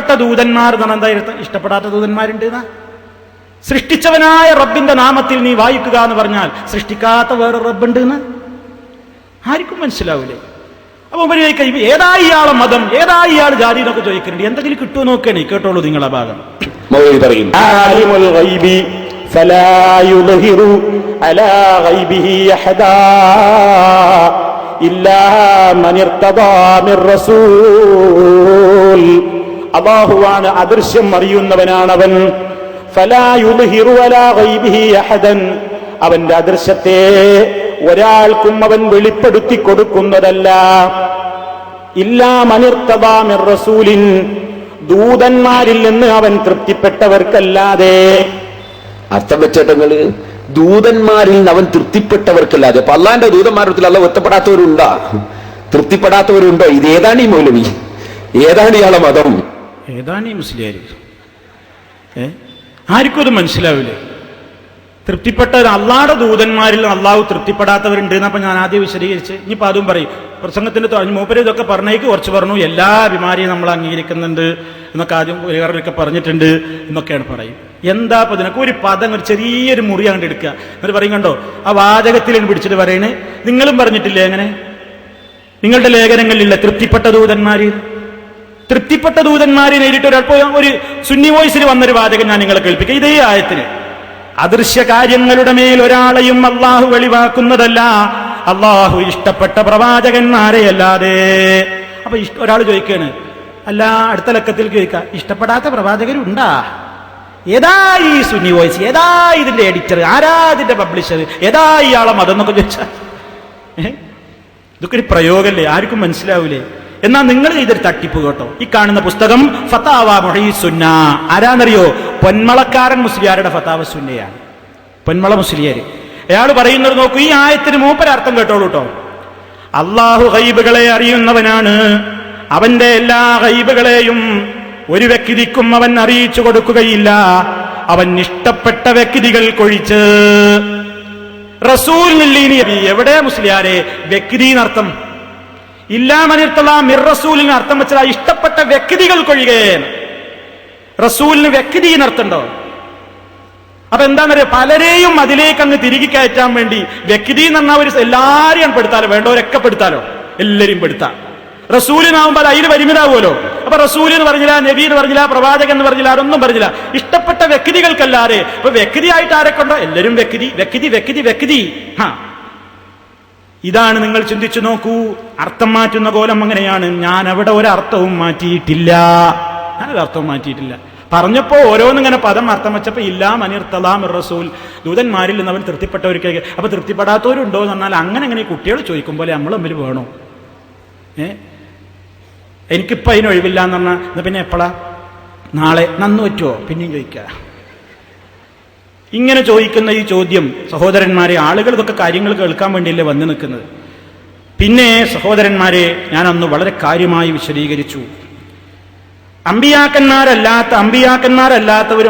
ഇഷ്ടപ്പെട്ട ദൂതന്മാർ എന്ന് പറഞ്ഞാൽ എന്താ ഇഷ്ടപ്പെടാത്ത ദൂതന്മാരുണ്ട് എന്നാ? സൃഷ്ടിച്ചവനായ റബ്ബിന്റെ നാമത്തിൽ നീ വായിക്കുക എന്ന് പറഞ്ഞാൽ സൃഷ്ടിക്കാത്ത വേറെ റബ്ബുണ്ട് എന്ന് ആർക്കും മനസ്സിലാവില്ലേ? അപ്പൊ ഏതാ ഇയാളെ മതം, ഏതാ ഇയാൾ ജാതി എന്നൊക്കെ ചോദിക്കുന്നുണ്ട്. എന്തെങ്കിലും കിട്ടുമോ നോക്കണേ, കേട്ടോളൂ നിങ്ങളെ ഭാഗം. അല്ലാഹുവാണ് അദൃശ്യം അറിയുന്നവനാണവൻ. അവന്റെ അദൃശ്യത്തെ ഒരാൾക്കും അവൻ വെളിപ്പെടുത്തി കൊടുക്കുന്നതല്ല. ഇല്ലാ മനിർത്തദാ മിർ റസൂലിൻ, ദൂതന്മാരിൽ നിന്ന് അവൻ തൃപ്തിപ്പെട്ടവർക്കല്ലാതെ. അർത്ഥം വെച്ചേട്ടങ്ങള്, ദൂതന്മാരിൽ നിന്ന് അവൻ തൃപ്തിപ്പെട്ടവർക്കല്ലാതെ. അപ്പൊ അള്ളാന്റെ ദൂതന്മാരത്തിൽ അല്ല ഒറ്റപ്പെടാത്തവരുണ്ടോ, തൃപ്തിപ്പെടാത്തവരുണ്ടോ? ഇത് ഏതാണ് ഈ മൗലവി, ഏതാണ് ഇയാളെ മതം, ഏതാണ് ഈ മുസ്ലിയാർ? ആർക്കും അത് മനസ്സിലാവില്ലേ? തൃപ്തിപ്പെട്ടവർ അള്ളാഹുടെ ദൂതന്മാരിൽ അള്ളാഹു തൃപ്തിപ്പെടാത്തവരുണ്ട് എന്നപ്പോ ഞാൻ ആദ്യം വിശദീകരിച്ച്. ഇനിയിപ്പോ അതും പറയും. പ്രസംഗത്തിന്റെ മൂപ്പര് ഇതൊക്കെ പറഞ്ഞേക്ക് കുറച്ച് പറഞ്ഞു, എല്ലാ അഭിമാനിയും നമ്മൾ അംഗീകരിക്കുന്നുണ്ട് എന്നൊക്കെ ആദ്യം വേറൊക്കെ പറഞ്ഞിട്ടുണ്ട് എന്നൊക്കെയാണ് പറയും. എന്താ ഇപ്പൊ ഇതിനൊക്കെ ഒരു പദം, ഒരു ചെറിയൊരു മുറി അങ്ങോട്ട് എടുക്കുക. എന്നിട്ട് പറയും, കണ്ടോ ആ വാചകത്തിൽ പിടിച്ചിട്ട് പറയണേ, നിങ്ങളും പറഞ്ഞിട്ടില്ലേ അങ്ങനെ നിങ്ങളുടെ ലേഖനങ്ങളിലുള്ള തൃപ്തിപ്പെട്ട ദൂതന്മാര്, തൃപ്തിപ്പെട്ട ദൂതന്മാരെ നേരിട്ട് ഒരു സുന്നി വോയിസിൽ വന്നൊരു വാചകം ഞാൻ നിങ്ങളെ കേൾപ്പിക്കുക. ഇതേ ആയത്തിന് അദൃശ്യ കാര്യങ്ങളുടെ മേൽ ഒരാളെയും അള്ളാഹു വെളിവാക്കുന്നതല്ല, അള്ളാഹു ഇഷ്ടപ്പെട്ട പ്രവാചകന്മാരെ അല്ലാതെ. അപ്പൊ ഒരാൾ ചോദിക്കാണ്, അല്ല അടുത്ത ലക്കത്തിൽ ചോദിക്കുക, ഇഷ്ടപ്പെടാത്ത പ്രവാചകരുണ്ടാ? ഏതാ ഈ സുന്നി വോയിസ്, ഏതാ ഇതിന്റെ എഡിറ്റർ, ആരാ ഇതിന്റെ പബ്ലിഷർ, ഏതാ ഇയാളെ മതം എന്നൊക്കെ ചോദിച്ചാൽ ഇതൊക്കെ ഒരു പ്രയോഗല്ലേ, ആർക്കും മനസ്സിലാവൂലേ? എന്നാൽ നിങ്ങൾ ഇതൊരു തട്ടിപ്പ് കേട്ടോ. ഈ കാണുന്ന പുസ്തകം ഫതാവ മുഹയ്യിസുന്ന, ആരാന്നറിയോ? പൊന്മളക്കാരൻ മുസ്ലിയാരുടെ ഫതാവ സുന്നയാണ്. പൊന്മള മുസ്ലിയാർ അയാൾ പറയുന്നത് നോക്കൂ. ഈ ആയത്തിന് മൂപ്പരർത്ഥം കേട്ടോളൂ കേട്ടോ. അള്ളാഹു ഗൈബുകളെ അറിയുന്നവനാണ്. അവന്റെ എല്ലാ ഗൈബുകളെയും ഒരു വ്യക്തിക്കും അവൻ അറിയിച്ചു കൊടുക്കുകയില്ല. അവൻ ഇഷ്ടപ്പെട്ട വ്യക്തികൾക്കൊഴിച്ച്. റസൂലിന് എവിടെ മുസ്ലിയാരെ വ്യക്തിനർത്ഥം? ഇല്ലാ മനിർത്തല മിർ റസൂലിന് അർത്ഥം വെച്ചാൽ ഇഷ്ടപ്പെട്ട വ്യക്തികൾക്കൊഴികെ. റസൂലിന് വ്യക്തിനർത്ഥമുണ്ടോ? അപ്പൊ എന്താണെന്നറിയോ, പലരെയും അതിലേക്ക് അങ്ങ് തിരികെ കയറ്റാൻ വേണ്ടി വ്യക്തി എന്ന് പറഞ്ഞാൽ ഒരു എല്ലാരെയും പെടുത്താലോ, വേണ്ടവരൊക്കെ പെടുത്താലോ, എല്ലാരെയും പെടുത്താം. റസൂലിനാവുമ്പോൾ അതിൽ പരിമിതാവുമല്ലോ. അപ്പൊ റസൂൽ എന്ന് പറഞ്ഞില്ല, നബി എന്ന് പറഞ്ഞില്ല, പ്രവാചകൻ എന്ന് പറഞ്ഞില്ല, അതൊന്നും പറഞ്ഞില്ല. ഇഷ്ടപ്പെട്ട വ്യക്തികൾക്കല്ലാതെ. അപ്പൊ വ്യക്തിയായിട്ട് ആരൊക്കെ ഉണ്ടോ? എല്ലാവരും വ്യക്തി വ്യക്തി വ്യക്തി വ്യക്തി. ഇതാണ്. നിങ്ങൾ ചിന്തിച്ചു നോക്കൂ. അർത്ഥം മാറ്റുന്ന കോലം അങ്ങനെയാണ്. ഞാൻ അവിടെ ഒരർത്ഥവും മാറ്റിയിട്ടില്ല, ഞാനൊരർത്ഥവും മാറ്റിയിട്ടില്ല. പറഞ്ഞപ്പോ ഓരോന്നിങ്ങനെ പദം അർത്ഥം വെച്ചപ്പോ ഇല്ലാ മനിർത്തലാ മിർ റസൂൽ, ദൂതന്മാരിൽ നിന്ന് അവൻ തൃപ്തിപ്പെട്ടവർക്ക്. അപ്പൊ തൃപ്തിപ്പെടാത്തവരുണ്ടോ എന്ന് പറഞ്ഞാൽ അങ്ങനെ കുട്ടികൾ ചോദിക്കും പോലെ നമ്മൾ തമ്മിൽ വേണോ? എനിക്കിപ്പോ അതിന് ഒഴിവില്ല എന്ന് പറഞ്ഞാൽ എന്നാ പിന്നെ എപ്പോഴാ? നാളെ നന്നു പറ്റുമോ? പിന്നെയും ചോദിക്കുക. ഇങ്ങനെ ചോദിക്കുന്ന ഈ ചോദ്യം സഹോദരന്മാരെ, ആളുകൾ ഇതൊക്കെ കാര്യങ്ങൾ കേൾക്കാൻ വേണ്ടിയല്ലേ വന്നു നിൽക്കുന്നത്. പിന്നെ സഹോദരന്മാരെ, ഞാൻ അന്ന് വളരെ കാര്യമായി വിശദീകരിച്ചു. അമ്പിയാക്കന്മാരല്ലാത്തവരും